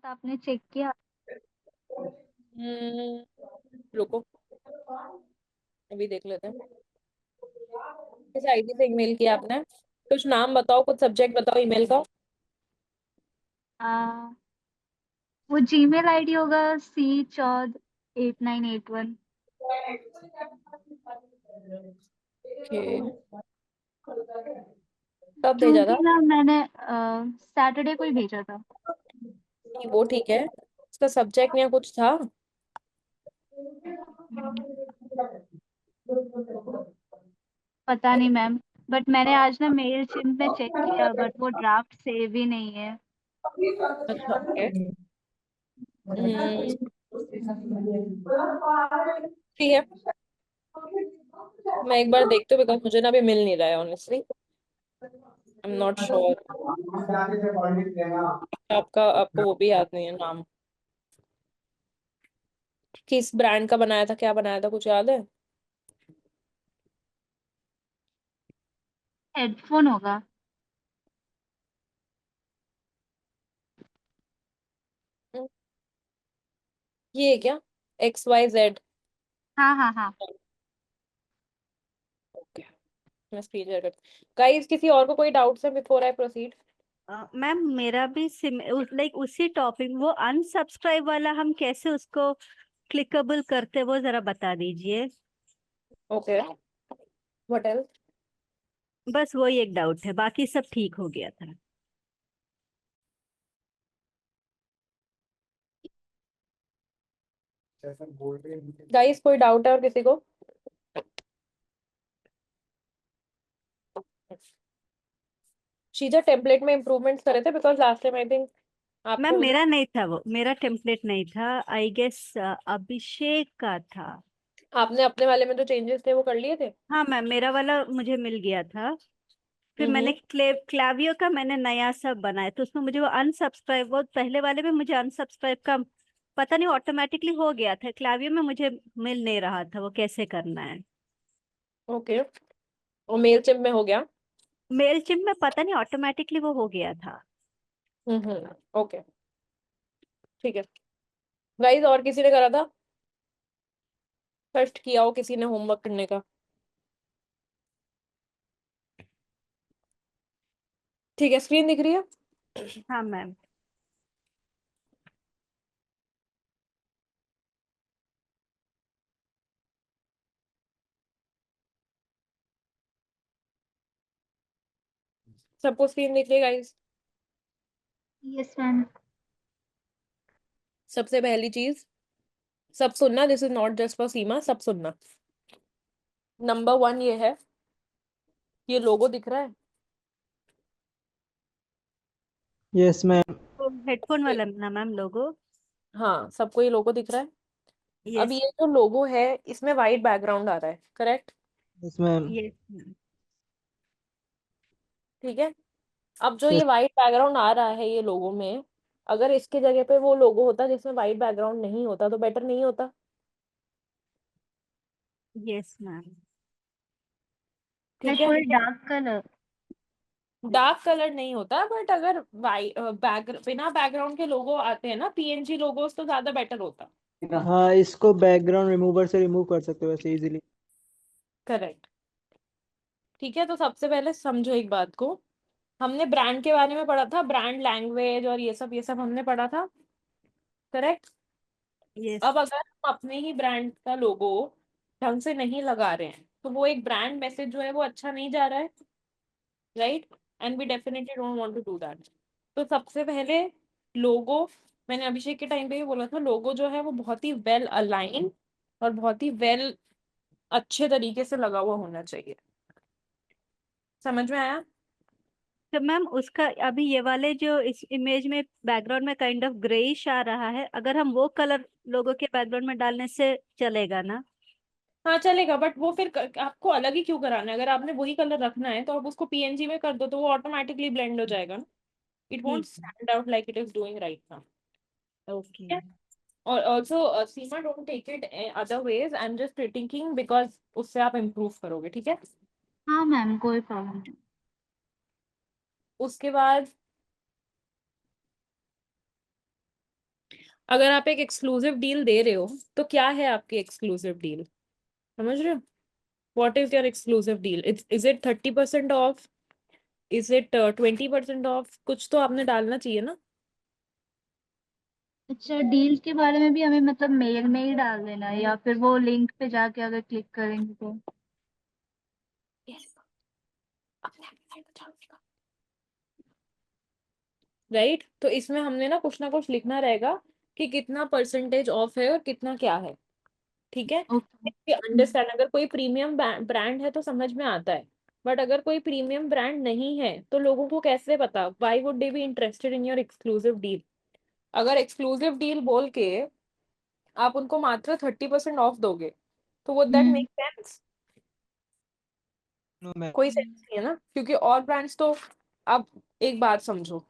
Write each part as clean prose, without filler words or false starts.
साथ आपने चेक किया? रुको, अभी देख लेते हैं। किस आईडी से ईमेल किया आपने? कुछ नाम बताओ, कुछ सब्जेक्ट बताओ ईमेल का। आ, वो जीमेल आईडी होगा C Chaud8981। ओके, कब भेजा था? क्योंकि ना मैंने सैटरडे को ही भेजा था। नहीं, वो ठीक है, उसका सब्जेक्ट या कुछ था? हम्म, पता नहीं मैम। बट मैंने आज ना मेल चिन में चेक किया, बट वो ड्राफ्ट सेव ही नहीं है। अच्छा, ओके। ठीक है, मैं एक बार देखती हूँ, बिकॉज मुझे ना अभी मिल नहीं रहा है honestly. I am not sure. आपका, आपको वो भी याद नहीं है नाम? किस ब्रांड का बनाया था, क्या बनाया था, कुछ याद है? हेडफोन होगा। हम्म, ये है क्या? XYZ? हाँ हाँ हाँ। ओके, मैं स्क्रीन शेयर करती हूँ। गाइस, किसी और को कोई डाउट्स है बिफोर आई प्रोसीड? मैम मेरा भी लाइक उसी टॉपिक, वो अनसब्सक्राइब वाला हम कैसे उसको क्लिकेबल करते, वो जरा बता दीजिए। Okay, what else? बस वही एक डाउट है, बाकी सब ठीक हो गया था। गाइस, कोई डाउट है और किसी को? शीजा, टेम्पलेट में इम्प्रूवमेंट्स करे थे? Because last time I think ma'am आपको मेरा नहीं था, वो मेरा टेम्पलेट नहीं था, आई गेस अभिषेक का था। आपने अपने वाले में जो चेंजेस थे वो कर लिए थे? हाँ मैम, मेरा वाला मुझे मिल गया था। फिर मैंने हम्म। क्लावियो का मैंने नया सब बनाया, तो उसमें मुझे वो अनसब्सक्राइब, वो पहले वाले में मुझे अनसब्सक्राइब का पता नहीं ऑटोमेटिकली हो गया था, क्लावियो में मुझे मिल नहीं रहा था वो कैसे करना है। ओके, और मेल चिप में हो गया? मेल चिप में पता नहीं ऑटोमेटिकली वो हो गया था। ओके, ठीक है। गाइस, और किसी ने करा था? फर्स्ट किया हो किसी ने होमवर्क करने का? ठीक है, स्क्रीन दिख रही है? हाँ मैम। सबको स्क्रीन दिख रही है गाइस? Yes ma'am. सबसे पहली चीज, सब सुनना, this is not just for Seema, सब सुनना। नंबर वन ये है, ये लोगो दिख रहा है? Yes ma'am. तो हेडफोन वाला ना मैम लोगो? हाँ, सबको ये लोगो दिख रहा है? अब यस। ये जो लोगो है, इसमें वाइट बैकग्राउंड आ रहा है, correct? Yes ma'am. Yes ma'am. ठीक है। अब जो ये यस। वाइट बैकग्राउंड आ रहा है ये लोगो में, अगर इसके जगह पे वो लोगो होता जिसमें वाइट बैकग्राउंड नहीं होता तो बेटर नहीं होता? Yes ma'am. ठीक है। थोड़ी डार्क कलर। डार्क कलर नहीं होता, बट अगर वाइट बिना बैकग्राउंड के लोगो आते हैं ना, PNG लोगोस, तो ज्यादा बेटर होता। हाँ, इसको बैकग्राउंड रिमूवर से रिमूव कर सकते हो वैसे इजीली। करेक्ट। ठीक है, तो सबसे पहले समझो एक बात को। हमने ब्रांड के बारे में पढ़ा था, ब्रांड लैंग्वेज और ये सब हमने पढ़ा था, करेक्ट? यस। अब अगर हम अपने ही ब्रांड का लोगो ढंग से नहीं लगा रहे हैं तो वो एक ब्रांड मैसेज जो है वो अच्छा नहीं जा रहा है, right? And we definitely don't want to do that. तो सबसे पहले लोगो, मैंने अभिषेक के टाइम पे भी बोला था, लोगो जो है वो बहुत ही वेल अलाइन और बहुत ही वेल अच्छे तरीके से लगा हुआ होना चाहिए। समझ में आया? तो मैम उसका अभी ये वाले जो इस इमेज में बैकग्राउंड में काइंड ऑफ ग्रेइश आ रहा है, अगर हम वो कलर लोगों के बैकग्राउंड में डालने से चलेगा ना? हाँ चलेगा, बट वो फिर आपको अलग ही क्यों कराना है? अगर आपने वही कलर रखना है तो आप उसको PNG में कर दो, तो वो ऑटोमेटिकली ब्लेंड हो जाएगा ना। इट वॉन्ट ठीक। Stand out like it is doing right now. Okay. और also Seema, don't take it other ways, I am just thinking because उससे आप इम्प्रूव करोगे, ठीक है? हाँ मैम, कोई प्रॉब्लम नहीं। उसके बाद अगर आप एक एक्सक्लूसिव डील दे रहे हो तो क्या है आपकी एक्सक्लूसिव डील, समझ रहे हो? What is your exclusive deal? Is it 30% of? Is it 20% of? कुछ तो आपने डालना चाहिए ना। अच्छा, डील के बारे में भी हमें मतलब मेल में ही डाल देना है या फिर वो लिंक पे जाके अगर क्लिक करेंगे तो? राइट, तो इसमें हमने ना कुछ लिखना रहेगा कि कितना परसेंटेज ऑफ है और कितना क्या है। ठीक है, ओके। अंडरस्टैंड। अगर कोई प्रीमियम ब्रांड है तो समझ में आता है, बट अगर कोई प्रीमियम ब्रांड नहीं है तो लोगों को कैसे पता? Why would they be interested in your exclusive deal? अगर एक्सक्लूसिव डील बोल के आप उनको मात्र 30% ऑफ दोगे तो वो that hmm. Make sense? No ma'am. कोई सेंस नहीं है ना, क्योंकि और ब्रांड्स तो, आप एक बात समझो,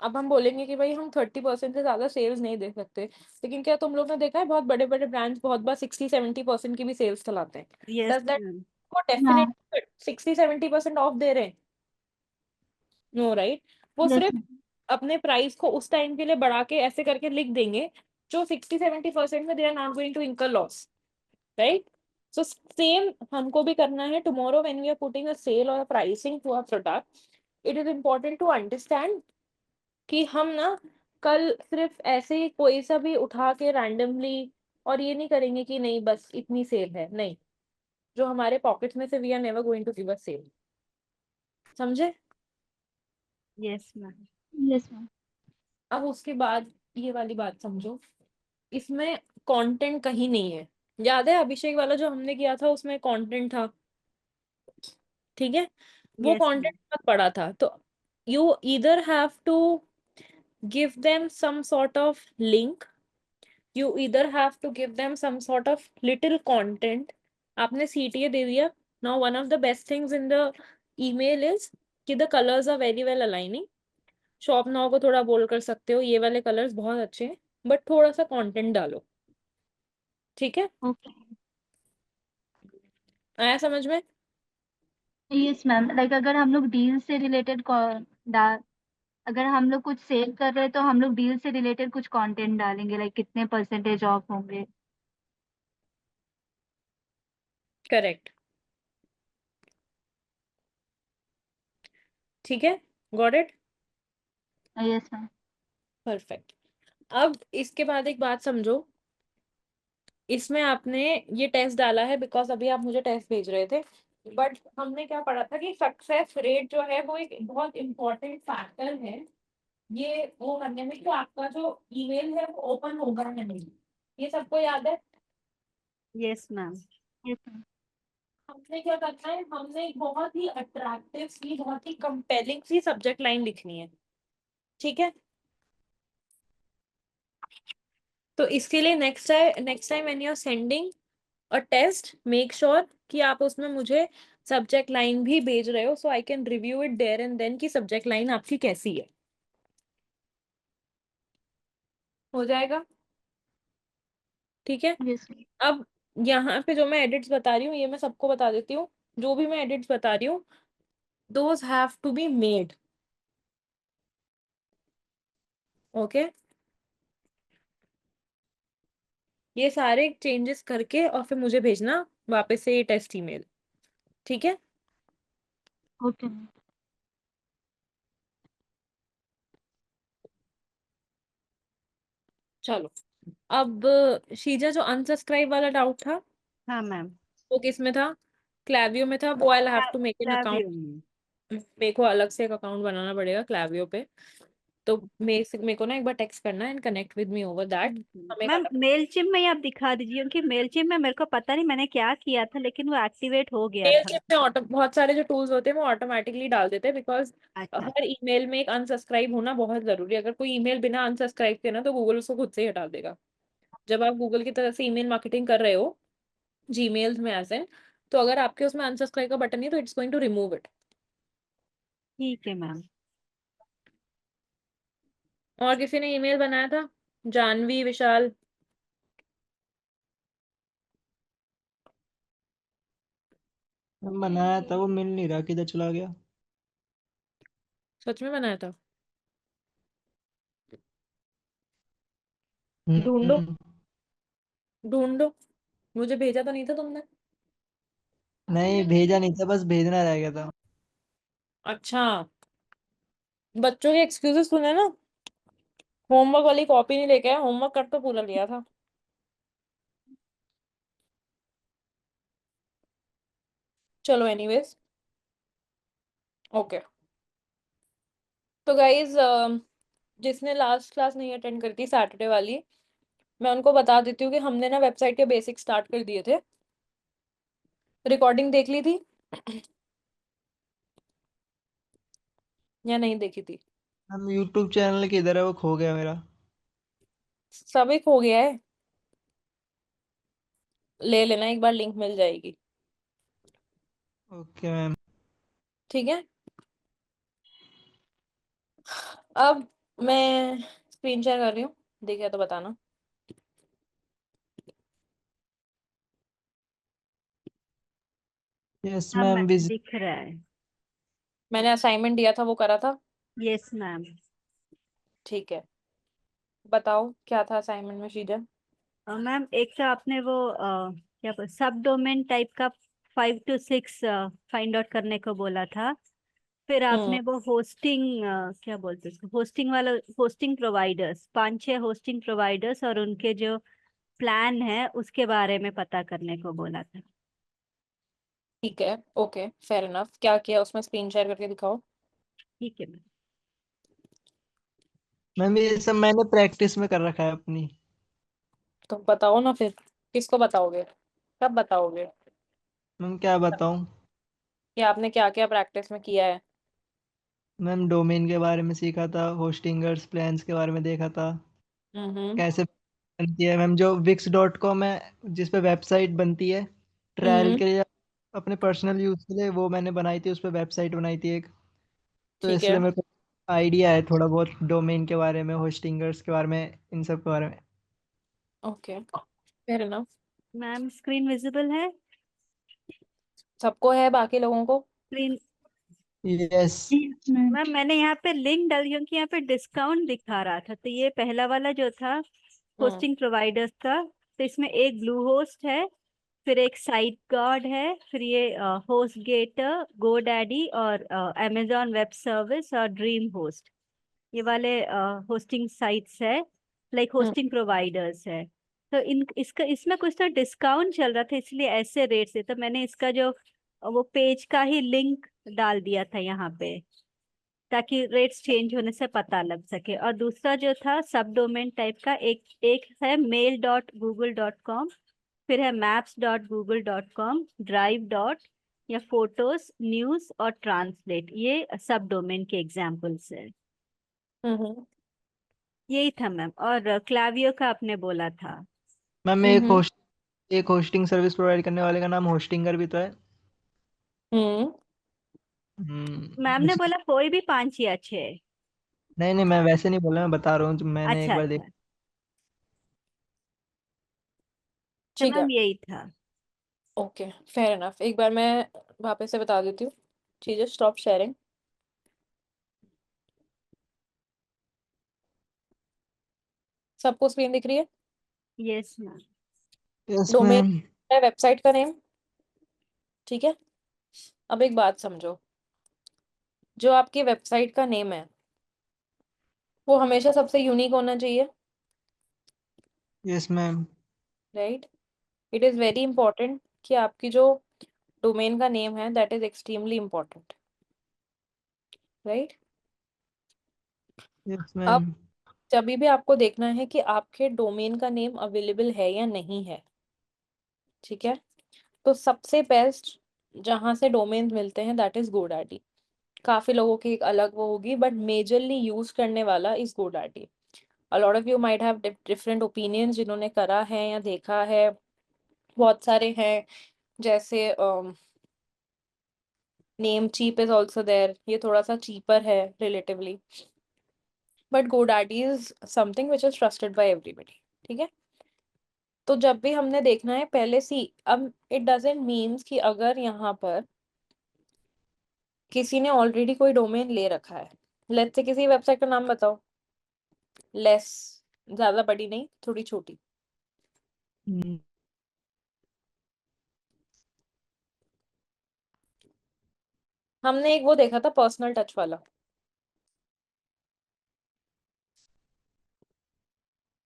अब हम बोलेंगे कि भाई हम 30% से ज्यादा सेल्स नहीं दे सकते, लेकिन क्या तुम लोग ने देखा है बहुत बड़े बड़े ब्रांड्स बहुत बार 60-70% की भी सेल्स चलाते हैं? Yes does that ma'am. वो हाँ। डेफिनेटली 60-70% ऑफ दे रहे हैं? No, right. वो यस। सिर्फ अपने प्राइस को उस टाइम के लिए बढ़ा के ऐसे करके लिख देंगे जो 60-70% में they are not going to incur loss, right? So same हमको भी करना है। Tomorrow when we are putting a sale और pricing to a product, it is important to understand कि हम ना कल सिर्फ ऐसे ही कोई सा भी उठा के रैंडमली और ये नहीं करेंगे कि नहीं बस इतनी सेल है, नहीं। जो हमारे पॉकेट में से we are never going to give a sale, समझे? Yes ma'am. Yes ma'am. अब उसके बाद ये वाली बात समझो, इसमें कंटेंट कहीं नहीं है। याद है अभिषेक वाला जो हमने किया था, उसमें कंटेंट था, ठीक है? वो यस कंटेंट मैम। बहुत बड़ा था, तो you either have to give them some sort of link, you either have to give them some sort of little content. आपने CTA दे दिया। Now one of the best things in the email is कि the colors are very well aligning. Shop now को थोड़ा बोल कर सकते हो ये वाले कलर्स बहुत अच्छे हैं, बट थोड़ा सा कंटेंट डालो, ठीक है? ओके। आया समझ में? यस मैम, लाइक अगर हम लोग डील से रिलेटेड अगर हम लोग कुछ सेल कर रहे हैं तो हम लोग डील से रिलेटेड कुछ कंटेंट डालेंगे, लाइक कितने परसेंटेज ऑफ होंगे। करेक्ट, ठीक है, got it, yes ma'am. Perfect. अब इसके बाद एक बात समझो, इसमें आपने ये टेस्ट डाला है बिकॉज अभी आप मुझे टेस्ट भेज रहे थे, बट हमने क्या पढ़ा था कि सक्सेस रेट जो है वो एक बहुत इंपॉर्टेंट फैक्टर है ये वो करने में कि आपका जो ईमेल है वो ओपन होगा या नहीं। ये सबको याद है? Yes ma'am. Yes ma'am. हमने क्या करना है, हमने एक बहुत ही अट्रैक्टिव सी बहुत ही कंपेलिंग सी सब्जेक्ट लाइन लिखनी है, ठीक है? तो इसके लिए next time when you are sending a test, make sure कि आप उसमें मुझे सब्जेक्ट लाइन भी भेज रहे हो, so I can review it there and then कि सब्जेक्ट लाइन आपकी कैसी है। हो जाएगा, ठीक है? यस। अब यहाँ पे जो मैं एडिट्स बता रही हूँ ये मैं सबको बता देती हूँ, जो भी मैं एडिट्स बता रही हूँ those have to be made, okay? ये सारे चेंजेस करके और फिर मुझे भेजना वापस से ये टेस्ट ईमेल, ठीक है? Okay ma'am. चलो, अब शीजा जो अनसब्सक्राइब वाला डाउट था हाँ मैम। वो किस में था? क्लैवियो में था। वो I have to make an account, Klaviyo में। मेरे को अलग से एक अकाउंट बनाना पड़ेगा क्लैवियो पे, तो मेरे को ना एक बार टेक्स्ट करना and connect with me over that. हमें मैम मेलचिप में ही आप दिखा दीजिए, क्योंकि मेलचिप में मेरे को पता नहीं मैंने क्या किया था, लेकिन वो एक्टिवेट हो गया मेल था। चिप में ऑटो बहुत सारे जो टूल्स होते हैं वो ऑटोमेटिकली डाल देते हैं, बिकॉज अच्छा। हर ईमेल में एक अनसब्सक्राइब होना बहुत जरूरी है। अगर कोई ईमेल बिना अनसब्सक्राइब के ना तो गूगल उसको खुद से ही हटा देगा। जब आप गूगल की तरफ से ईमेल मार्केटिंग कर रहे हो जीमेल में एज एन, तो अगर आपके उसमें अनसब्सक्राइब का बटन है तो it's going to remove it. ठीक है मैम। और किसी ने ईमेल बनाया था? जानवी, विशाल? मैम बनाया था, वो मिल नहीं रहा, किधर चला गया? सच में बनाया था? ढूंढो हम्म, ढूंढो, मुझे भेजा तो नहीं था तुमने? नहीं भेजा नहीं था, बस भेजना रह गया था। अच्छा, बच्चों के एक्सक्यूजेस सुने ना, होमवर्क वाली कॉपी नहीं लेके आए, होमवर्क कर तो पूरा लिया था। चलो एनीवेज, ओके। तो गाइज, जिसने लास्ट क्लास नहीं अटेंड करी थी सैटरडे वाली, मैं उनको बता देती हूँ कि हमने ना वेबसाइट के बेसिक स्टार्ट कर दिए थे। रिकॉर्डिंग देख ली थी या नहीं देखी थी? हम यूट्यूब चैनल किधर है, वो खो गया मेरा। सब एक हो गया है, ले लेना, एक बार लिंक मिल जाएगी। Okay ma'am. ठीक है, अब मैं स्क्रीन शेयर कर रही हूँ, देखिए तो बताना। यस हाँ मैम, मैम विजिट। दिख रहा है। मैंने असाइनमेंट दिया था वो करा था? Yes ma'am. ठीक है, बताओ क्या था असाइनमेंट में शीजा? मैम एक तो आपने वो क्या सब डोमेन टाइप का 5 to 6 फाइंड आउट करने को बोला था। फिर हम्म, आपने वो होस्टिंग क्या बोलते हैं उसको, होस्टिंग वाला, होस्टिंग प्रोवाइडर्स, 5-6 होस्टिंग प्रोवाइडर्स और उनके जो प्लान है उसके बारे में पता करने को बोला था। ठीक है, ओके, फेयर इनफ। क्या किया उसमें, स्क्रीन शेयर करके दिखाओ। ठीक है मैम। मैम ये सब मैंने प्रैक्टिस में कर रखा है अपनी। तो बताओ ना फिर, किसको बताओगे, कब बताओगे मैम क्या बताऊं। कि आपने क्या क्या प्रैक्टिस में किया है? मैम डोमेन के बारे में सीखा था, होस्टिंगर्स प्लान्स के बारे में देखा था, हम्म। कैसे बनती है मैम जो wix.com है, जिस पे वेबसाइट बनती है ट्रायल हम्म। के लिए, अपने पर्सनल यूज के लिए, वो मैंने बनाई थी, उस पे वेबसाइट बनाई थी एक। तो ठीक है, इसलिए मेरे को आइडिया है थोड़ा बहुत डोमेन के बारे में, होस्टिंगर्स के बारे में, इन सब के बारे में। Okay, fair enough. Ma'am screen visible है? सबको है, बाकी लोगों को? स्क्रीन। यस। मैम मैंने यहाँ पे लिंक डाली क्योंकि यहाँ पे डिस्काउंट दिखा रहा था, तो ये पहला वाला जो था हम्म। होस्टिंग प्रोवाइडर्स का, तो इसमें एक ब्लू होस्ट है, फिर एक साइट गार्ड है, फिर ये होस्ट गेटर, गोडैडी और अमेजॉन वेब सर्विस और ड्रीम होस्ट, ये वाले होस्टिंग साइट्स है, लाइक हम्म। होस्टिंग प्रोवाइडर्स है। तो इन इसका इसमें कुछ तो डिस्काउंट चल रहा था, इसलिए ऐसे रेट से, तो मैंने इसका जो वो पेज का ही लिंक डाल दिया था यहाँ पे, ताकि रेट्स चेंज होने से पता लग सके। और दूसरा जो था सब डोमेन टाइप का, एक एक है mail.google.com, फिर है maps.google.com, ड्राइव डॉट, या फोटोज, न्यूज और ट्रांसलेट, ये सब डोमेन के एग्जाम्पल्स है। हम्म। यही था मैम। और क्लावियो का आपने बोला था। मैम हम्म। एक होस्टिंग सर्विस प्रोवाइड करने वाले का नाम होस्टिंगर भी तो है। हम्म। मैम ने उसका बोला कोई भी 5 या 6। नहीं नहीं, मैं वैसे नहीं बोल रहा, मैं बता रहा हूँ जो मैंने एक अच्छा बार अच्छा। देखा। तो ठीक है, मैम यही था। Okay, fair enough. एक बार मैं वापस से बता देती हूँ चीजें। Stop sharing. सबको स्क्रीन दिख रही है? Yes ma'am. Yes domain ma'am. है, वेबसाइट का नेम, ठीक है। अब एक बात समझो, जो आपकी वेबसाइट का नेम है वो हमेशा सबसे यूनिक होना चाहिए, yes ma'am. Right? It is very important कि आपकी जो डोमेन का नेम है that is extremely important, right? Yes अब मैम। जब भी आपको देखना है कि आपके डोमेन का नेम अवेलेबल है या नहीं है, ठीक है, तो सबसे बेस्ट जहां से डोमेन मिलते हैं दैट इज गोडैडी। काफी लोगों की एक अलग वो होगी, बट मेजरली यूज करने वाला is GoDaddy. A lot of you might have different opinions, जिन्होंने करा है या देखा है, बहुत सारे हैं। जैसे Namecheap is also there, ये थोड़ा सा चीपर है relatively, but GoDaddy is something which is trusted by everybody, ठीक है। तो जब भी हमने देखना है पहले सी, अब इट डजेंट मीन्स कि अगर यहाँ पर किसी ने ऑलरेडी कोई डोमेन ले रखा है, लेट्स से किसी वेबसाइट का नाम बताओ, लेस ज्यादा बड़ी नहीं, थोड़ी छोटी। हम्म, हमने एक वो देखा था पर्सनल टच वाला,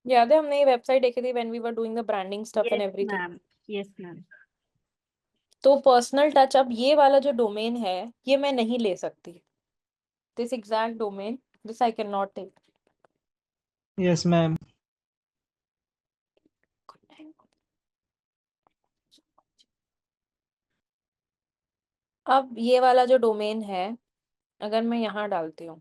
याद है? हमने ये वेबसाइट देखी थी when we were doing the branding stuff and yes everything. Ma'am, yes ma'am. तो पर्सनल टच, अब ये वाला जो डोमेन है ये मैं नहीं ले सकती, this exact domain, this I can not take. Yes ma'am. अब ये वाला जो डोमेन है, अगर मैं यहाँ डालती हूँ,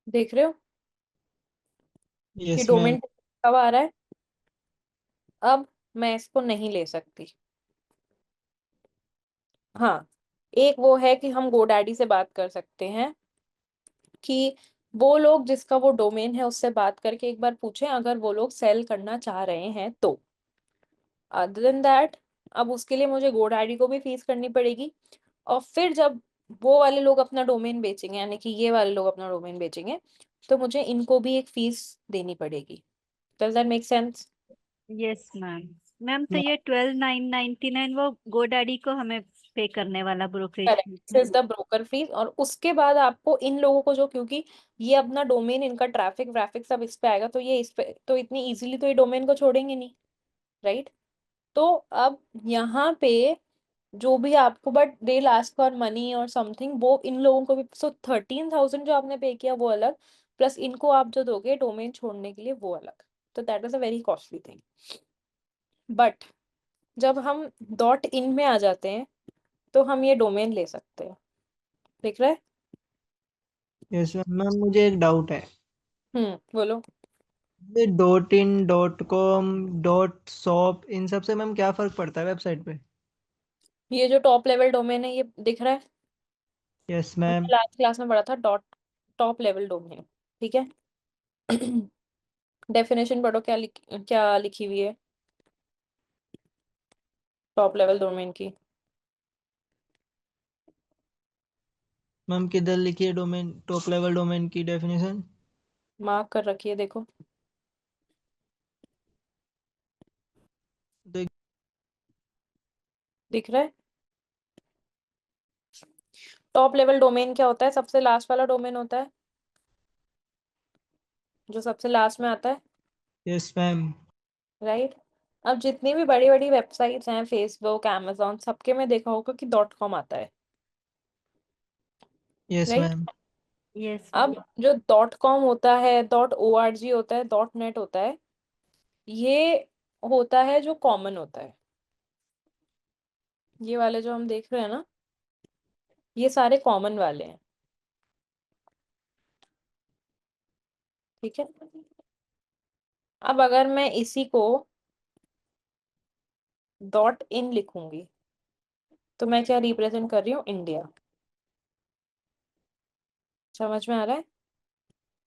देख रहे हो कि यस मैम। डोमेन कब आ रहा है? अब मैं इसको नहीं ले सकती। हाँ, एक वो है कि हम गोडैडी से बात कर सकते हैं कि वो लोग जिसका वो डोमेन है उससे बात करके एक बार पूछें अगर वो लोग सेल करना चाह रहे हैं तो। अदर देन दैट, अब उसके लिए मुझे गोडैडी को भी फीस करनी पड़ेगी, और फिर जब वो वाले लोग अपना डोमेन बेचेंगे, यानी कि ये वाले लोग अपना डोमेन बेचेंगे, तो मुझे इनको भी एक फीस देनी पड़ेगी। Does that make sense? Yes ma'am. Ma'am तो ये 12,999 वो गोडैडी को हमें पे करने वाला ब्रोकरेज करेक्ट, फीस दिस है। Is the broker fees. और उसके बाद आपको इन लोगों को जो, क्योंकि ये अपना डोमेन, इनका ट्रैफिक व्रैफिक सब इस पे आएगा, तो ये इस पे तो इतनी इजीली तो ये डोमेन को छोड़ेंगे नहीं, राइट? तो अब यहाँ पे जो भी आपको, but they last for money और समथिंग, वो इन लोगों को भी, सो 13,000 जो आपने पे किया वो अलग, प्लस इनको आप जो दोगे डोमेन छोड़ने के लिए वो अलग, तो that is a very costly thing. But जब हम डॉट इन में आ जाते हैं तो हम ये डोमेन ले सकते हैं, देख रहे हैं? Yes ma'am. मैम मुझे एक डाउट है, बोलो। ये .in, .com, .shop इन सब से मैम क्या फर्क पड़ता है वेबसाइट पे? ये जो टॉप लेवल डोमेन है, ये दिख रहा है? यस हमने मैम। लास्ट क्लास में पढ़ा था डॉट, टॉप लेवल डोमेन, ठीक है? डेफिनेशन पढ़ो, क्या लिखी हुई है टॉप लेवल डोमेन की। मैम किधर लिखी है डोमेन, टॉप लेवल डोमेन की डेफिनेशन? मार्क कर रखी है, देखो। देख। दिख रहा है? टॉप लेवल डोमेन क्या होता है? सबसे लास्ट वाला डोमेन होता है, जो सबसे लास्ट में आता है, यस मैम। राइट? अब जितनी भी बड़ी बड़ी वेबसाइट्स हैं, फेसबुक, amazon, सबके में देखा होगा कि डॉट कॉम आता है, यस राइट? मैम। यस अब मैम। जो डॉट कॉम होता है, डॉट org होता है, डॉट नेट होता है, ये होता है जो कॉमन होता है। ये वाले जो हम देख रहे हैं ना, ये सारे कॉमन वाले हैं, ठीक है? अब अगर मैं इसी को डॉट इन लिखूंगी तो मैं क्या रिप्रेजेंट कर रही हूँ? इंडिया। समझ में आ रहा है?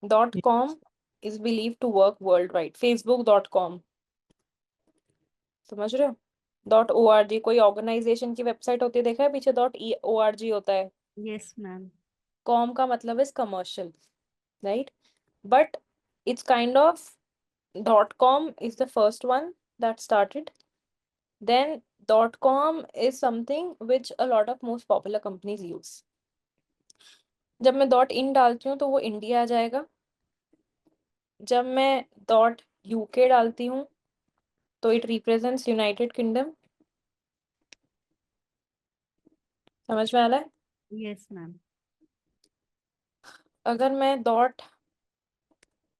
Dot com is believe to work world wide, facebook.com, समझ रहे हो? डॉट org कोई ऑर्गेनाइजेशन की वेबसाइट होती है, देखा है पीछे डॉट org होता है। Yes ma'am. कॉम का मतलब is commercial, right? But it's kind of, dot com is the first one that started, then dot com is something which a lot of most popular companies use. जब मैं dot in डालती हूँ तो वो India आ जाएगा, जब मैं dot UK डालती हूँ तो इट रिप्रेजेंट्स यूनाइटेड किंगडम। समझ में आ रहा है? Yes ma'am. अगर मैं डॉट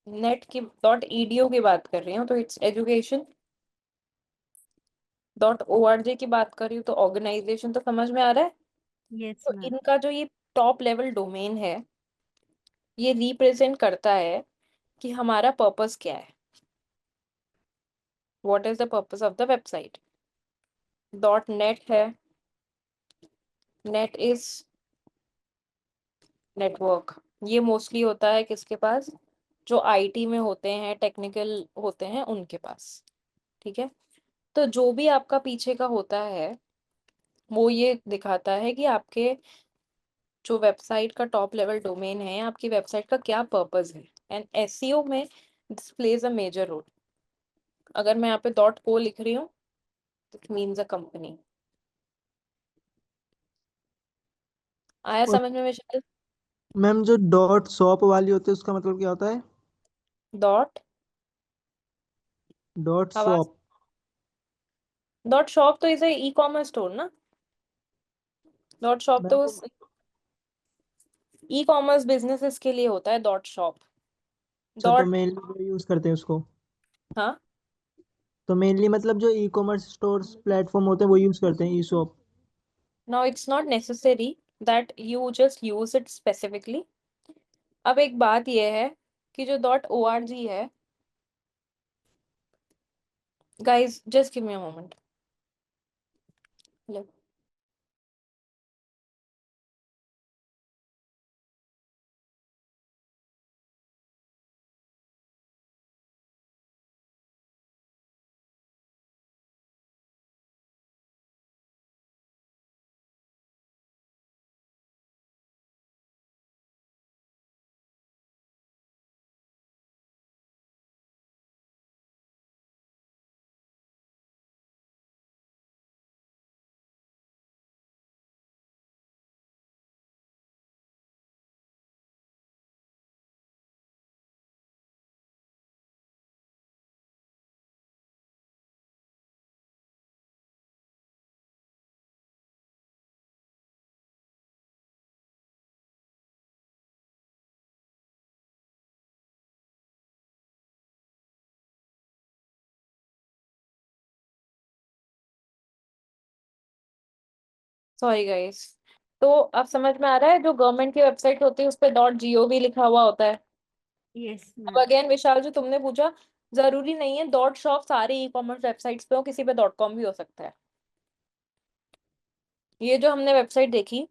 नेट की, डॉट ईडीओ की बात कर रही हूँ तो इट्स एजुकेशन। डॉट org की बात कर रही हूँ तो ऑर्गेनाइजेशन। तो समझ में आ रहा है? यस तो मैम। इनका जो ये टॉप लेवल डोमेन है, ये रिप्रेजेंट करता है कि हमारा पर्पस क्या है, what is the purpose of the website. Dot net है, नेट इज नेटवर्क, ये मोस्टली होता है किसके पास? जो आईटी में होते हैं, टेक्निकल होते हैं, उनके पास, ठीक है? तो जो भी आपका पीछे का होता है वो ये दिखाता है कि आपके जो वेबसाइट का टॉप लेवल डोमेन है, आपकी वेबसाइट का क्या पर्पस है। एंड एसईओ में this plays a major role. अगर मैं यहाँ पे .co लिख रही हूँ, दिस मीन्स अ कंपनी। आया और समझ में विशाल? मैम जो डॉट शॉप वाली होती है उसका मतलब क्या होता है? डॉट डॉट आवाज शॉप। डॉट शॉप तो इसे ई कॉमर्स स्टोर ना। डॉट शॉप मैम तो वो ई कॉमर्स बिजनेसेस के लिए होता है डॉट शॉप। अच्छा, तो डॉट मेनली वो यूज करते हैं उसको। हाँ, तो मेनली मतलब जो ई कॉमर्स स्टोर्स प्लेटफॉर्म होते हैं वो यूज करते हैं e shop. Now it's not necessary that you just use it specifically. अब एक बात यह है कि जो .org है, guys just give me a moment. Sorry guys. तो अब समझ में आ रहा है, जो गवर्नमेंट की वेबसाइट होती है उस पे .gov लिखा हुआ होता है। यस अब मैम। अगेन विशाल, जो तुमने पूछा, जरूरी नहीं है डॉट शॉप सारे ई कॉमर्स वेबसाइट्स पे हो, किसी पे .com भी हो सकता है। ये जो हमने वेबसाइट देखी,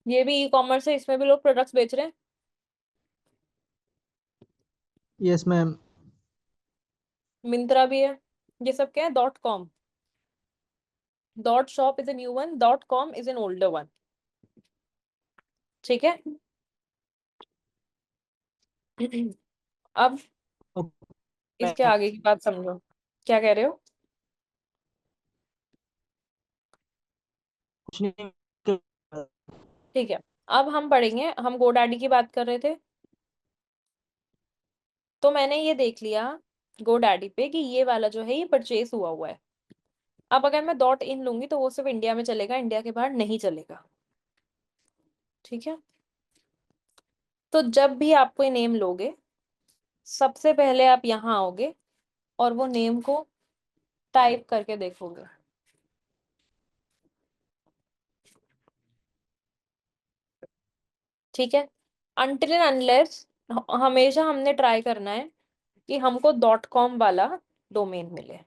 ये भी ई कॉमर्स है, इसमें भी लोग प्रोडक्ट्स बेच रहे हैं। Yes ma'am. मिंत्रा भी है। ये सब क्या है? .com। Dot shop is a new one, .com is an older one. ठीक है। अब इसके आगे की बात समझो। क्या कह रहे हो? कुछ नहीं। ठीक है। अब हम पढ़ेंगे, हम गोडैडी की बात कर रहे थे। तो मैंने ये देख लिया गोडैडी पे कि ये वाला जो है ये परचेस हुआ हुआ है। अब अगर मैं .in लूंगी तो वो सिर्फ इंडिया में चलेगा, इंडिया के बाहर नहीं चलेगा। ठीक है। तो जब भी आप कोई नेम लोगे, सबसे पहले आप यहाँ आओगे और वो नेम को टाइप करके देखोगे। ठीक है। अनटिल एंड अनलेस, हमेशा हमने ट्राई करना है कि हमको .com वाला डोमेन मिले।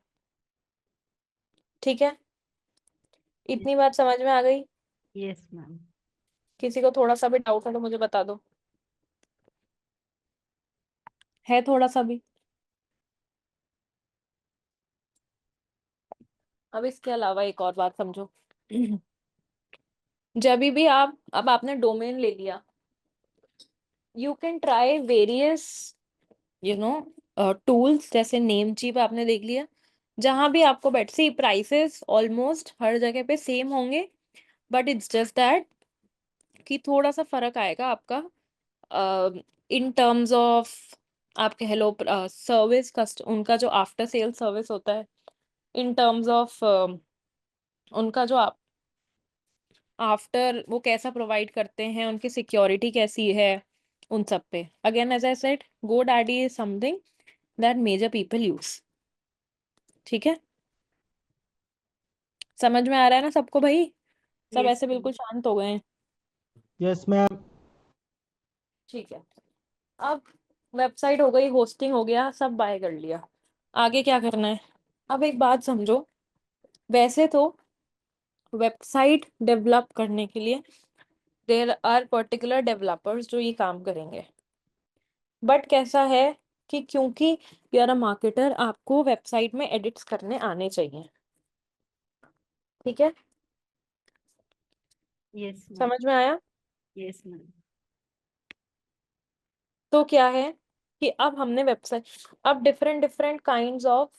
ठीक है। इतनी बात समझ में आ गई? Yes ma'am. किसी को थोड़ा सा भी डाउट है तो मुझे बता दो। है थोड़ा सा भी? अब इसके अलावा एक और बात समझो। जब भी आप, अब आपने डोमेन ले लिया, you can try various tools, जैसे नेमचीप आपने देख लिया। जहां भी आपको बैठ सी प्राइसेस ऑलमोस्ट हर जगह पे सेम होंगे, बट इट्स जस्ट दैट कि थोड़ा सा फर्क आएगा आपका इन टर्म्स ऑफ, आप कह लो सर्विस कस्ट, उनका जो आफ्टर सेल सर्विस होता है, इन टर्म्स ऑफ उनका जो आफ्टर वो कैसा प्रोवाइड करते हैं, उनकी सिक्योरिटी कैसी है, उन सब पे। Again as I said, GoDaddy is something that major people use. ठीक है। समझ में आ रहा है ना सबको भाई? सब यस ऐसे बिल्कुल शांत हो गए हैं? Yes ma'am. ठीक है। अब वेबसाइट हो गई, होस्टिंग हो गया, सब बाय कर लिया। आगे क्या करना है? अब एक बात समझो, वैसे तो वेबसाइट डेवलप करने के लिए देयर आर पर्टिकुलर डेवलपर्स जो ये काम करेंगे। बट कैसा है कि क्योंकि यू आर अ मार्केटर, आपको वेबसाइट में एडिट्स करने आने चाहिए। ठीक है, यस मैम। समझ में आया? Yes ma'am. तो क्या है कि अब हमने वेबसाइट, अब different different kinds of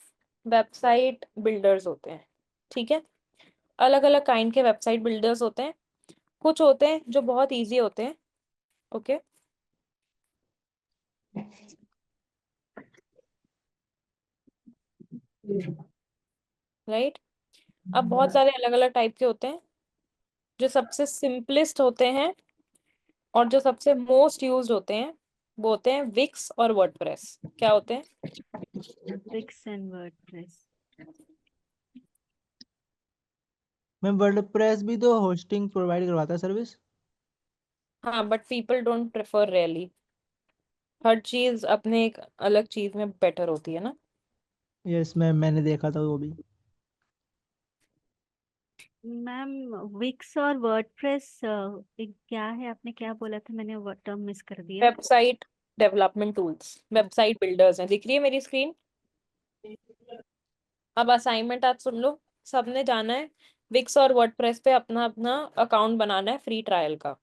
website builders होते हैं। ठीक है, अलग अलग काइंड के वेबसाइट बिल्डर्स होते हैं। कुछ होते हैं जो बहुत इजी होते हैं, ओके, राइट। अब बहुत सारे अलग अलग टाइप के होते हैं। जो सबसे सिंपलेस्ट होते हैं और जो सबसे मोस्ट यूज्ड होते हैं वो होते हैं विक्स और वर्डप्रेस। क्या होते हैं? Wix and WordPress. मैं वर्डप्रेस भी तो होस्टिंग प्रोवाइड करवाता है सर्विस। हाँ, but people don't prefer really. हर चीज अपने एक अलग चीज में बेटर होती है ना। यस मैम, मैंने देखा था वो भी। मैम विक्स और वर्डप्रेस क्या है? आपने क्या बोला था? मैंने वो टर्म मिस कर दिया। Website development tools, website builders हैं। दिख रही है मेरी स्क्रीन? अब असाइनमेंट आज सुन लो। सबने जाना है विक्स और वर्डप्रेस पे अपना अपना अकाउंट बनाना है फ्री ट्रायल का।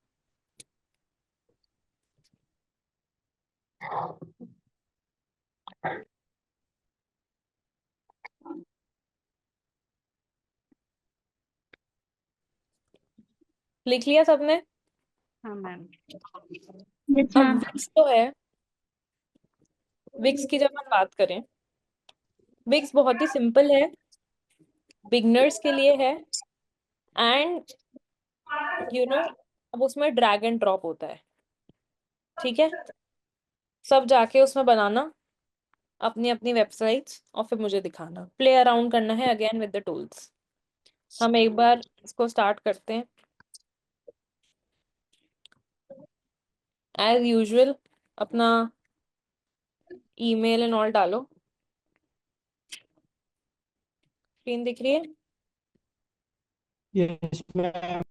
लिख लिया सबने? हाँ मैम। यस अब मैम। विक्स तो है, विक्स की जब हम बात करें, विक्स बहुत ही सिंपल है, बिगनर्स के लिए है। एंड अब उसमें ड्रैग एंड ड्रॉप होता है। ठीक है, सब जाके उसमें बनाना अपनी अपनी वेबसाइट्स और फिर मुझे दिखाना, प्ले अराउंड करना है अगेन विद द टूल्स। हम एक बार इसको स्टार्ट करते हैं। एज यूजुअल अपना ईमेल एंड ऑल डालो। स्क्रीन दिख रही है? Yes ma'am.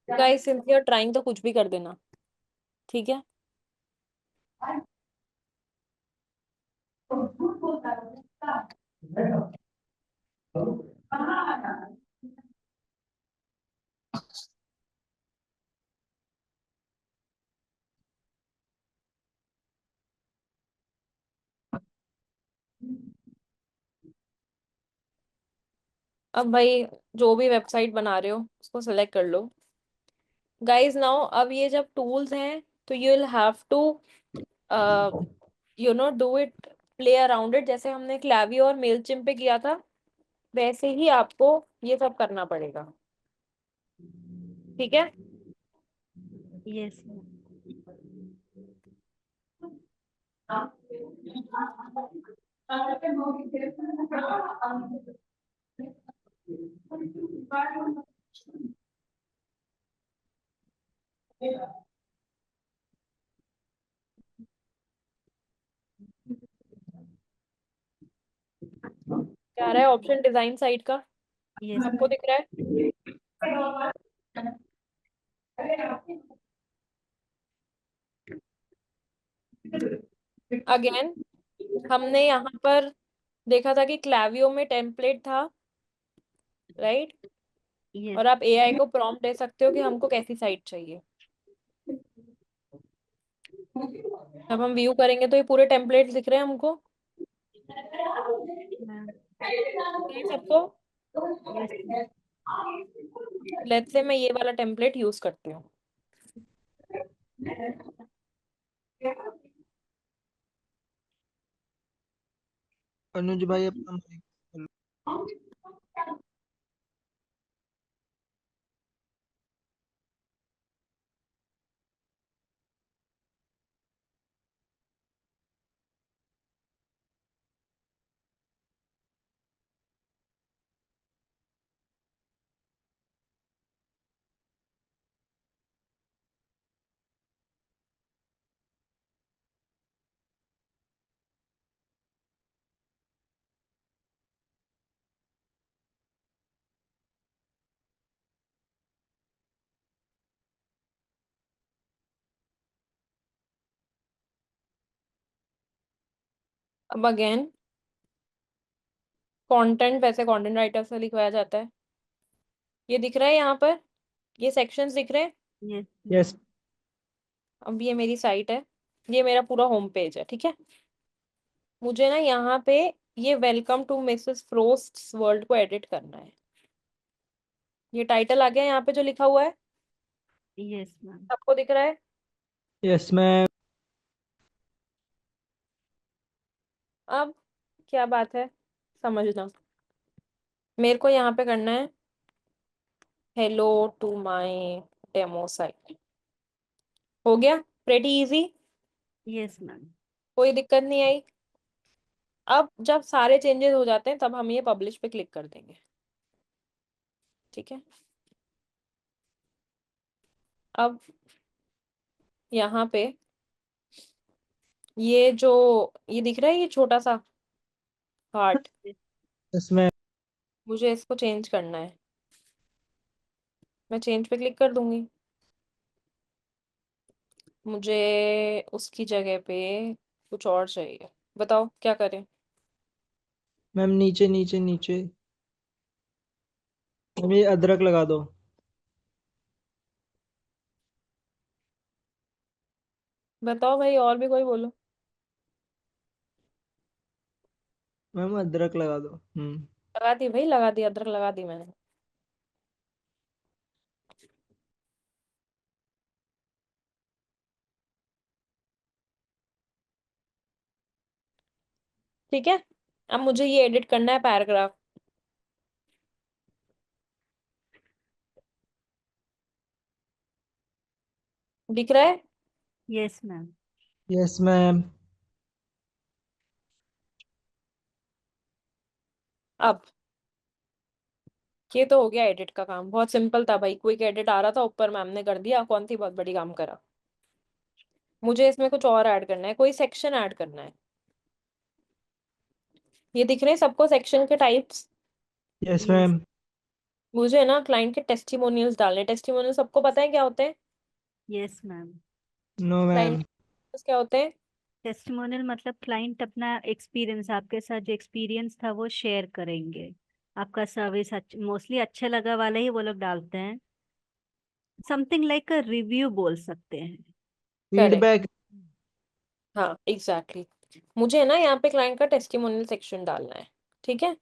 Guys since you are trying तो कुछ भी कर देना, ठीक है। अब भाई जो भी वेबसाइट बना रहे हो उसको सेलेक्ट कर लो। गाइस नाउ अब ये जब टूल्स हैं तो you will have to do it, play around it. जैसे हमने क्लावी और मेलचिम पे किया था वैसे ही आपको ये सब करना पड़ेगा। ठीक है, यस मैम। क्या आ रहा है ऑप्शन डिजाइन साइट का? यस सबको मैम। दिख रहा है? अगेन हमने यहाँ पर देखा था कि क्लावियो में टेम्पलेट था, राइट। यस। और आप एआई को प्रॉम्प्ट दे सकते हो कि हमको कैसी साइट चाहिए। अब हम व्यू करेंगे तो ये पूरे टेम्पलेट्स दिख रहे हैं हमको मैम। ये सबको। यस। लेट्स से मैं ये वाला टेम्पलेट यूज करती हूँ। अनुज भाई अपना mic खोलो। अब अगेन कंटेंट वैसे कंटेंट राइटर से लिखवाया जाता है। ये दिख रहा है यहाँ पर, ये सेक्शंस दिख रहे हैं। यस यस अब ये मेरी साइट है, ये मेरा पूरा होम पेज है, ठीक है। मुझे ना यहाँ पे ये वेलकम टू मिसेस फ्रोस्ट्स वर्ल्ड को एडिट करना है। ये टाइटल आ गया यहाँ पे जो लिखा हुआ है, यस मैम। आपको दिख रहा है। Yes ma'am. अब क्या बात है समझना, मेरे को यहाँ पे करना है hello to my demo site. हो गया, प्रेटी इजी, यस मैम। कोई दिक्कत नहीं आई। अब जब सारे चेंजेस हो जाते हैं तब हम ये पब्लिश पे क्लिक कर देंगे, ठीक है। अब यहाँ पे ये जो ये दिख रहा है, ये छोटा सा हार्ट, यस मैम। मुझे इसको चेंज करना है। मैं चेंज पे क्लिक कर दूंगी, मुझे उसकी जगह पे कुछ और चाहिए। बताओ क्या करें। मैम नीचे नीचे नीचे मैम ये अदरक लगा दो। बताओ भाई, और भी कोई बोलो। मैम अदरक लगा दो। लगा दी भाई, लगा दी, अदरक लगा दी मैंने। ठीक है, अब मुझे ये एडिट करना है पैराग्राफ। दिख रहा है। Yes ma'am. Yes ma'am. अब ये तो हो गया एडिट का काम, बहुत सिंपल था भाई, क्विक एडिट आ रहा था ऊपर, मैम ने कर दिया, कौन सी बहुत बड़ी काम करा। मुझे इसमें कुछ और ऐड करना है, कोई सेक्शन ऐड करना है। ये दिख रहे हैं सबको सेक्शन के टाइप्स। Yes yes. मैम। मुझे ना क्लाइंट के टेस्टिमोनियल्स डालने, टेस्टिमोनियल सबको पता है क्या होते हैं। Yes ma'am. No ma'am. Client क्या होते हैं। टेस्टिमोनियल मतलब क्लाइंट अपना एक्सपीरियंस, आपके साथ जो एक्सपीरियंस था वो शेयर करेंगे। आपका सर्विस मोस्टली अच्छा लगा वाला ही वो लोग डालते हैं। समथिंग लाइक अ रिव्यू बोल सकते हैं। Correct, feedback. हाँ एग्जैक्टली मुझे ना यहाँ पे क्लाइंट का टेस्टिमोनियल सेक्शन डालना है, ठीक है।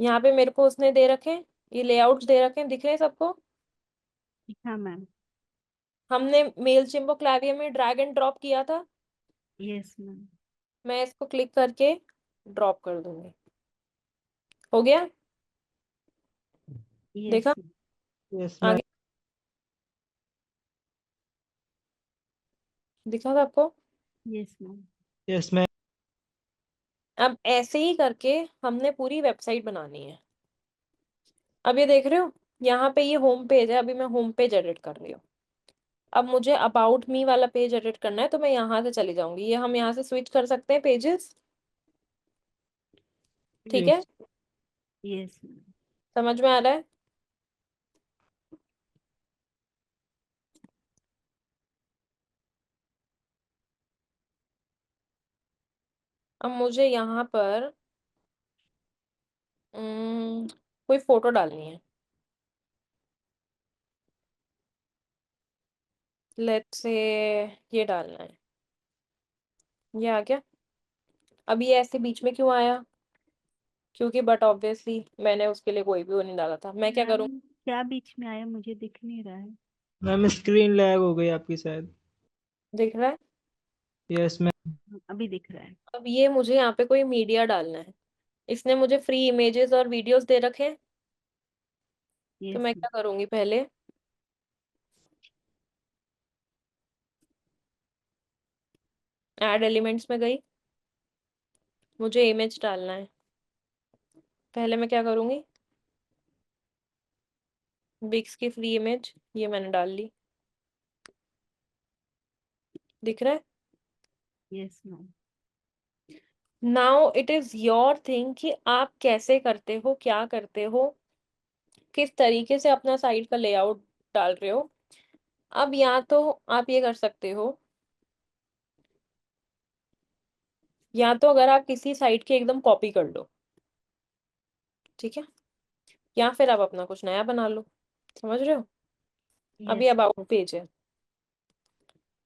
यहाँ पे मेरे को उसने दे रखे हैं, ये लेआउट्स दे रखे हैं, दिख रहे हैं सबको। हाँ मैम। हमने मेल चिम्बो क्लावियर में ड्रैग एंड ड्रॉप किया था, यस मैम। मैं इसको क्लिक करके ड्रॉप कर दूंगी। हो गया, यस। देखा। Yes ma'am. आगे दिखा था आपको। Yes ma'am. Yes ma'am. अब ऐसे ही करके हमने पूरी वेबसाइट बनानी है। अब ये देख रहे हो, यहाँ पे ये होम पेज है, अभी मैं होम पेज एडिट कर रही हूँ। अब मुझे अबाउट मी वाला पेज एडिट करना है, तो मैं यहाँ से चली जाऊंगी, ये हम यहाँ से स्विच कर सकते हैं पेजेस, ठीक है। यस। Yes ma'am. समझ में आ रहा है। अब मुझे यहाँ पर कोई फोटो डालनी है। लेट्स से ये डालना है, ये आ गया। अब ये ऐसे बीच में क्यों आया, क्योंकि बट ऑब्वियसली मैंने उसके लिए कोई भी वो नहीं डाला था। मैं क्या मैम करूँ, क्या बीच में आया, मुझे दिख नहीं रहा है। मैम स्क्रीन लैग हो गई आपकी शायद। दिख रहा है। Yes ma'am. अभी दिख रहा है। अब ये मुझे यहाँ पे कोई मीडिया डालना है, इसने मुझे फ्री इमेजेस और वीडियोस दे रखे हैं, तो यस मैं क्या करूंगी, पहले ऐड एलिमेंट्स में गई, मुझे इमेज डालना है। पहले मैं क्या करूंगी, विक्स की फ्री इमेज ये मैंने डाल ली, दिख रहा है। Yes ma'am. Now it is your thing कि आप कैसे करते हो, क्या करते हो, किस तरीके से अपना साइट का लेआउट डाल रहे हो। अब या तो आप ये कर सकते हो, या तो अगर आप किसी साइट की एकदम कॉपी कर लो, ठीक है, या फिर आप अपना कुछ नया बना लो। समझ रहे हो। अभी यस अबाउट पेज है,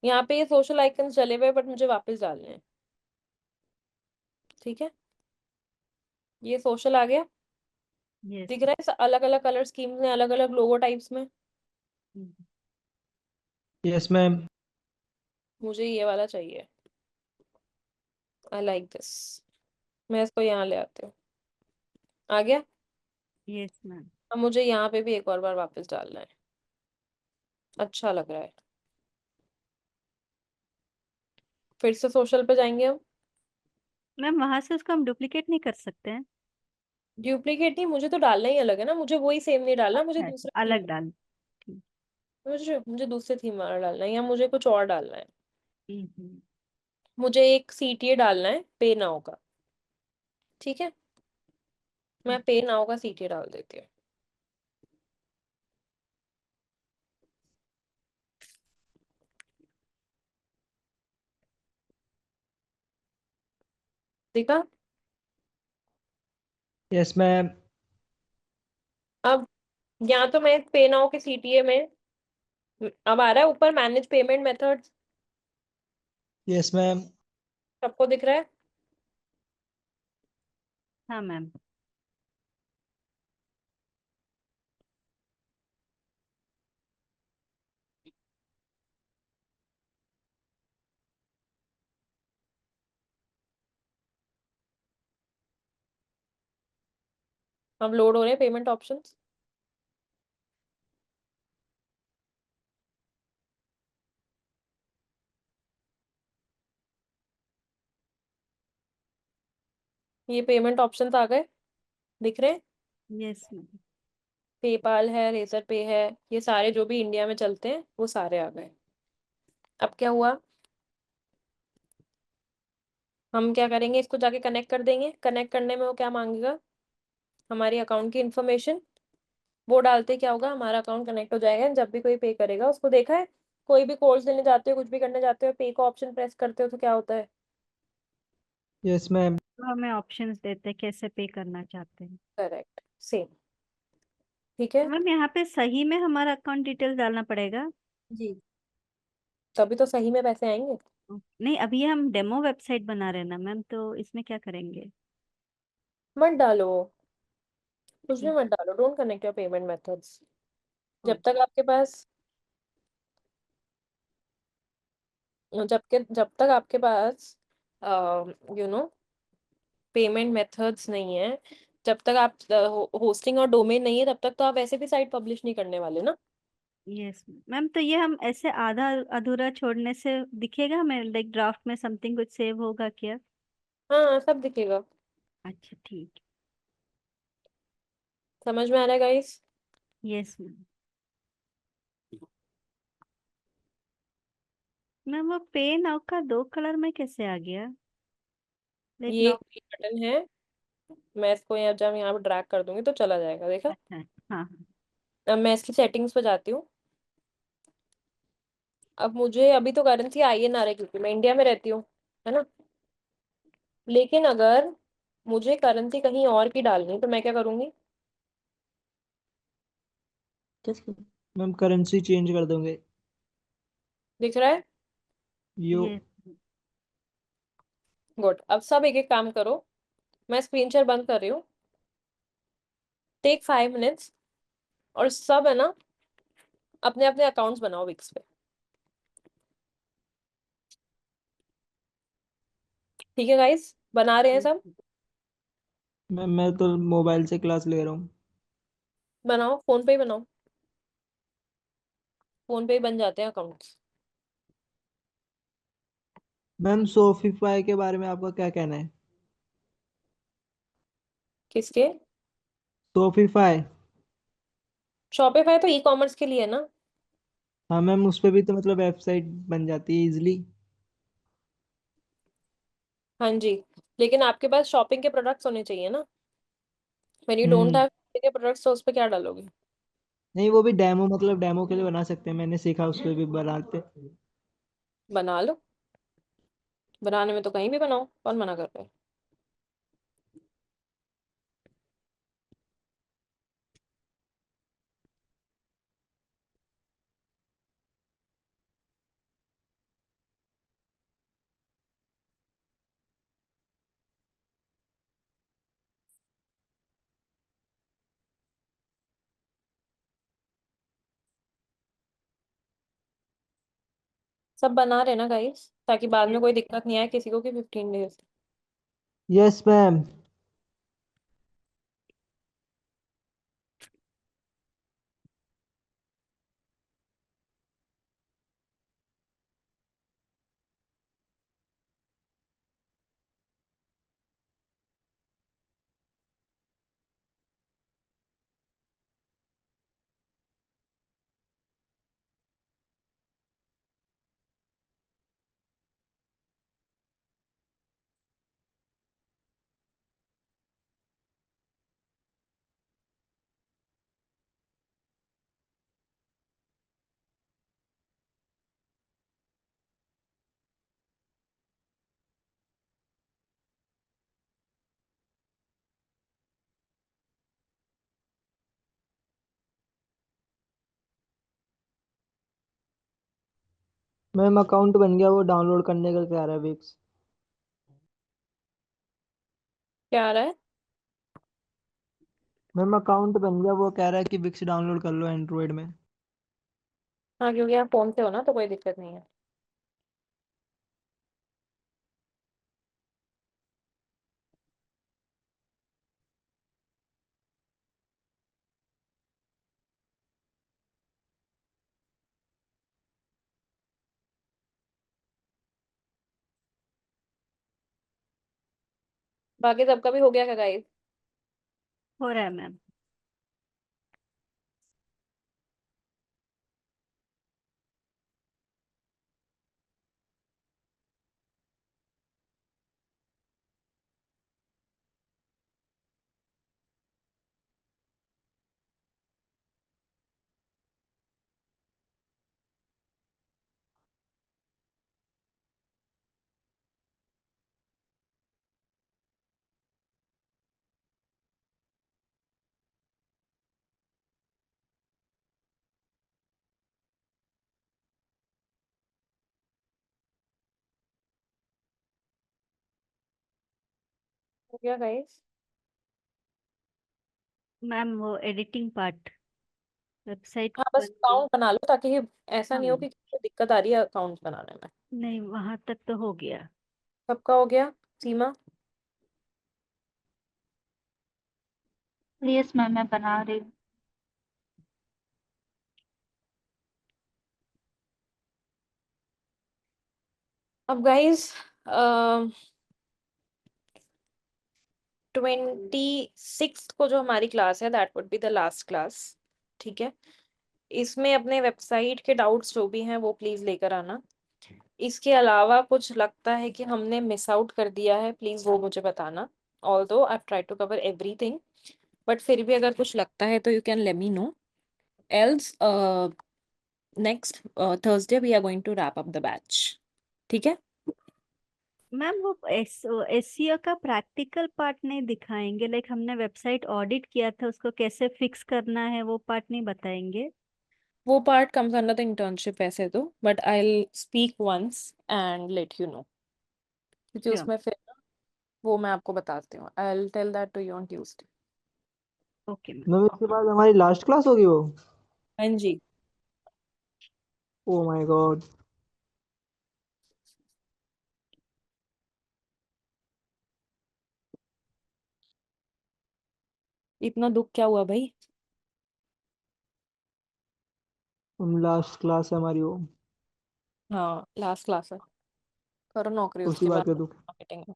यहाँ पे ये सोशल आइकन्स चले हुए बट मुझे वापस डालने हैं, ठीक है। ये सोशल आ गया, यस। दिख रहा है अलग अलग कलर स्कीम में, अलग अलग लोगो टाइप्स में। Yes ma'am. मुझे ये वाला चाहिए, आई लाइक दिस। मैं इसको यहाँ ले आती हूँ, आ गया। Yes ma'am. अब मुझे यहाँ पे भी एक और बार वापस डालना है, अच्छा लग रहा है। फिर से सोशल पे जाएंगे हम। मैम वहां से उसको हम डुप्लीकेट नहीं कर सकते हैं? डुप्लीकेट नहीं, मुझे तो डालना ही अलग है ना, मुझे वही सेम नहीं डालना, मुझे अच्छा अच्छा, दूसरा थीम, अलग डाल। ठीक। मुझे दूसरे थीम वाला डालना है, या मुझे कुछ और डालना है। हम्म। मुझे एक सीटीए डालना है पे नाउ का, ठीक है। मैं पे नाउ का सीटीए डाल देती हूँ। देखा। Yes ma'am. अब या तो मैं पे नाउ के सीटीए में, अब आ रहा है ऊपर manage payment methods, yes ma'am. सबको दिख रहा है। हाँ मैम। अब लोड हो रहे हैं पेमेंट ऑप्शंस। ये पेमेंट ऑप्शंस आ गए, दिख रहे हैं। Yes ma'am. पेपाल है, रेजर पे है, ये सारे जो भी इंडिया में चलते हैं वो सारे आ गए। अब क्या हुआ, हम क्या करेंगे, इसको जाके कनेक्ट कर देंगे। कनेक्ट करने में वो क्या मांगेगा, हमारी अकाउंट की इन्फॉर्मेशन। वो डालते क्या होगा, हमारा अकाउंट कनेक्ट हो जाएगा। जब भी कोई पे करेगा, उसको देखा है, कोई भी कोर्स लेने जाते हो, कुछ भी करने जाते हो, पे का ऑप्शन प्रेस करते हो तो क्या होता है। Yes ma'am. तो हमें ऑप्शंस देते हैं कैसे पे करना चाहते हैं। करेक्ट, सेम, ठीक है। मैम यहाँ पे सही में हमारा अकाउंट डिटेल्स डालना पड़ेगा? जी, तभी तो सही में पैसे आएंगे। नहीं, अभी हम डेमो वेबसाइट बना रहे हैं ना मैम, तो इसमें क्या करेंगे? मत डालो, कुछ भी ठीक। मत डालो, don't connect your payment methods. Oh, जब तक आपके पास जब तक आपके पास यू नो पेमेंट मेथड्स नहीं है, जब तक आप होस्टिंग और डोमेन नहीं है, तब तक तो आप ऐसे भी साइट पब्लिश नहीं करने वाले ना। Yes ma'am. तो ये हम ऐसे आधा अधूरा छोड़ने से दिखेगा हमें, लाइक ड्राफ्ट में समथिंग कुछ सेव होगा क्या? हाँ, सब दिखेगा। अच्छा ठीक। समझ में आ रहा है गाइस। Yes ma'am. मैम वो पे नाउ का 2 कलर में कैसे आ गया? लाइक ये नो। एक बटन है, मैं इसको यहाँ जब यहाँ पे ड्रैग कर दूंगी तो चला जाएगा, देखा। अच्छा। हाँ हाँ। अब मैं इसकी सेटिंग्स पे जाती हूँ। अब मुझे अभी तो करेंसी INR है क्योंकि मैं इंडिया में रहती हूँ, है ना। लेकिन अगर मुझे करेंसी कहीं और की डालनी तो मैं क्या करूंगी, कैसे मैम करेंसी चेंज कर दोगे? दिख रहा है। यू। यस। गुड, अब सब एक एक काम करो। मैं स्क्रीन शेयर बंद कर रही हूँ, टेक 5 मिनट्स, और सब है ना, अपने अपने अकाउंट्स बनाओ विक्स पे, ठीक है गाइस, बना रहे हैं सब। मैं तो मोबाइल से क्लास ले रहा हूँ। बनाओ, फोन पे ही बनाओ, फोन पे ही बन जाते हैं अकाउंट्स। मैम शॉपिफाई के बारे में आपका क्या कहना है? किसके? शॉपिफाई। शॉपिफाई तो ई कॉमर्स के लिए है ना। हाँ मैम, उस पे भी तो मतलब वेबसाइट बन जाती है इजिली। हाँ जी, लेकिन आपके पास शॉपिंग के प्रोडक्ट्स होने चाहिए ना। When you don't hmm. Have के प्रोडक्ट्स तो उस पे क्या डालोगे? नहीं, वो भी डेमो, मतलब डेमो के लिए बना सकते हैं, मैंने सीखा उस पे भी बनाते। बना लो, बनाने में तो कहीं भी बनाओ, कौन मना कर रहा है? सब बना रहे ना गाइस, ताकि बाद में कोई दिक्कत नहीं आए किसी को कि 15 days. Yes ma'am. Ma'am account बन गया, वो डाउनलोड करने का क्या रहा है विक्स? क्या आ रहा है? मैम अकाउंट बन गया, वो कह रहा है कि विक्स डाउनलोड कर लो एंड्रॉइड में। हाँ, क्योंकि आप फोन से हो ना तो कोई दिक्कत नहीं है। बाकी सबका भी हो गया क्या गाइस? हो रहा है मैम। हो गया गाइस। मैम वो एडिटिंग पार्ट, वेबसाइट हाँ, बस बन गई। अकाउंट बना लो ताकि ऐसा हाँ नहीं हो मैम। कि किसी को दिक्कत आ रही है अकाउंट बनाने में। नहीं, वहां तक तो हो गया। सबका हो गया? सीमा? यस मैम, मैं बना रही हूँ। अब गाइस, 26 को जो हमारी क्लास है that would be the last class. ठीक है, इसमें अपने वेबसाइट के डाउट्स जो भी हैं वो प्लीज लेकर आना। इसके अलावा कुछ लगता है कि हमने मिस आउट कर दिया है, प्लीज वो मुझे बताना। Although I try to cover everything, but फिर भी अगर कुछ लगता है तो you can let me know. Else next Thursday we are going to wrap up the batch. ठीक है। मैम वो एसईओ का प्रैक्टिकल पार्ट नहीं दिखाएंगे? लाइक हमने वेबसाइट ऑडिट किया था, उसको कैसे फिक्स करना है वो पार्ट नहीं बताएंगे? वो पार्ट कम करना तो इंटर्नशिप वैसे तो, but I will speak once and let you know, क्योंकि श्योर। उसमें फिर वो मैं आपको बताती हूँ। I will tell that to you on Tuesday. Okay ma'am. Ma'am इसके बाद हमारी लास्ट क्लास होगी वो? हाँ जी। Oh my God. इतना दुख क्या हुआ भाई? लास्ट क्लास है हमारी वो, हाँ लास्ट क्लास है, करो नौकरी उसी उसके बात बाद का दुख। मार्केटिंग में।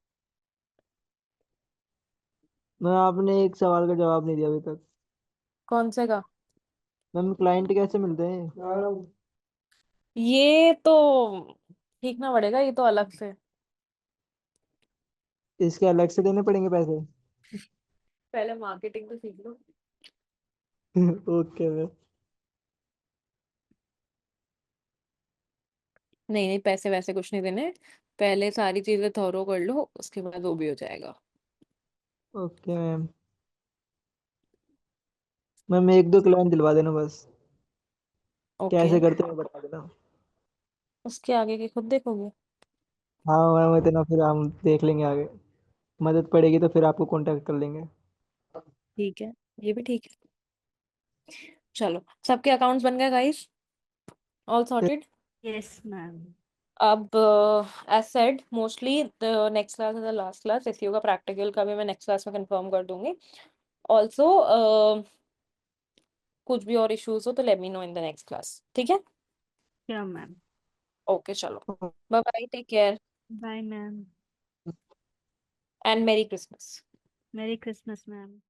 मैं आपने एक सवाल का जवाब नहीं दिया अभी तक। कौन से का? मैम क्लाइंट कैसे मिलते हैं? ये तो सीखना पड़ेगा, ये तो अलग से। इसके अलग से देने पड़ेंगे पैसे? पहले मार्केटिंग तो सीख लो। Okay ma'am. नहीं नहीं, पैसे वैसे कुछ नहीं देने, पहले सारी चीजें थॉरो कर लो, उसके बाद वो भी हो जाएगा। Okay ma'am. मैम एक दो क्लाइंट दिलवा देना बस, ओके, कैसे करते हैं बता देना। उसके आगे की खुद देखोगे। हाँ मैम, इतना फिर हम देख लेंगे आगे, मदद पड़ेगी तो फिर आपको कांटेक्ट कर लेंगे। ठीक है, ये भी ठीक है। चलो, सबके अकाउंट्स बन गए guys, all sorted. Yes ma'am. अब as said mostly the next class is the last class, SEO का प्रैक्टिकल का भी मैं नेक्स्ट क्लास में कंफर्म कर दूंगी। ऑल्सो कुछ भी और इश्यूज हो तो let me know in the next class, ठीक है? Sure ma'am. ओके चलो, bye bye, take care bye ma'am. And merry Christmas. Merry Christmas ma'am.